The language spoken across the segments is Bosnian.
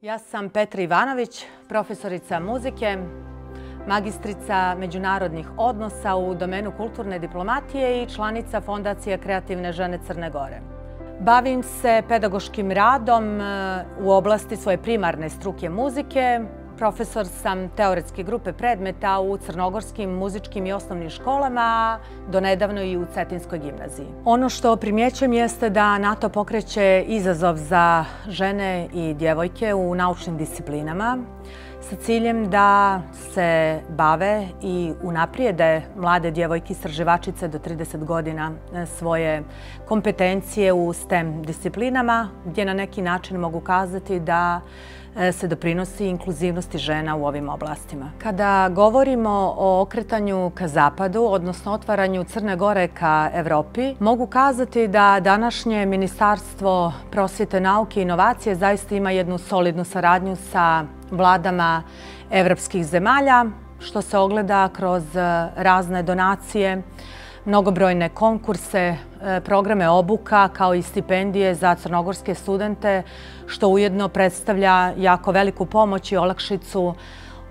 Ja sam Petra Ivanović, profesorica muzike, magistrica međunarodnih odnosa u domenu kulturne diplomatije i članica Fondacije Kreativne žene Crne Gore. Bavim se pedagoškim radom u oblasti svoje primarne struke muzike. Profesor sam teoretske grupe predmeta u crnogorskim muzičkim i osnovnim školama, donedavno i u Cetinskoj gimnaziji. Ono što primjećujem jeste da NATO pokreće izazov za žene i djevojke u naučnim disciplinama sa ciljem da se bave i unaprijede mlade djevojke istraživačice do 30 godina svoje kompetencije u STEM disciplinama, gdje na neki način mogu kazati da se doprinosi inkluzivnosti žena u ovim oblastima. Kada govorimo o okretanju ka zapadu, odnosno otvaranju Crne Gore ka Evropi, mogu kazati da današnje Ministarstvo prosvjete, nauke i inovacije zaista ima jednu solidnu saradnju sa vladama evropskih zemalja, što se ogleda kroz razne donacije, mnogobrojne konkurse, programe obuka kao i stipendije za crnogorske studente, što ujedno predstavlja jako veliku pomoć i olakšicu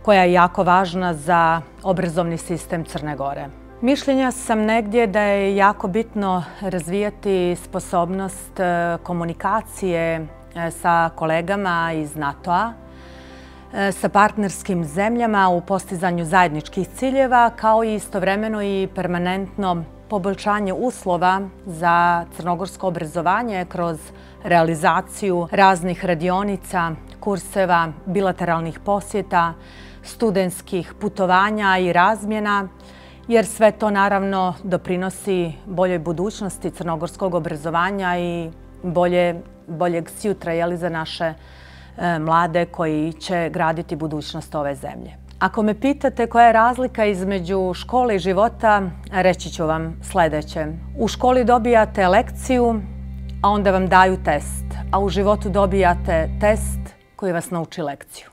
koja je jako važna za obrazovni sistem Crne Gore. Mišljenja sam negdje da je jako bitno razvijati sposobnost komunikacije sa kolegama iz NATO-a, sa partnerskim zemljama u postizanju zajedničkih ciljeva, kao i istovremeno i permanentno poboljšanje uslova za crnogorsko obrazovanje kroz realizaciju raznih radionica, kurseva, bilateralnih posjeta, studentskih putovanja i razmjena, jer sve to naravno doprinosi boljoj budućnosti crnogorskog obrazovanja i boljeg sutra za naše mlade koji će graditi budućnost ove zemlje. Ako me pitate koja je razlika između škole i života, reći ću vam sljedeće. U školi dobijate lekciju, a onda vam daju test, a u životu dobijate test koji vas nauči lekciju.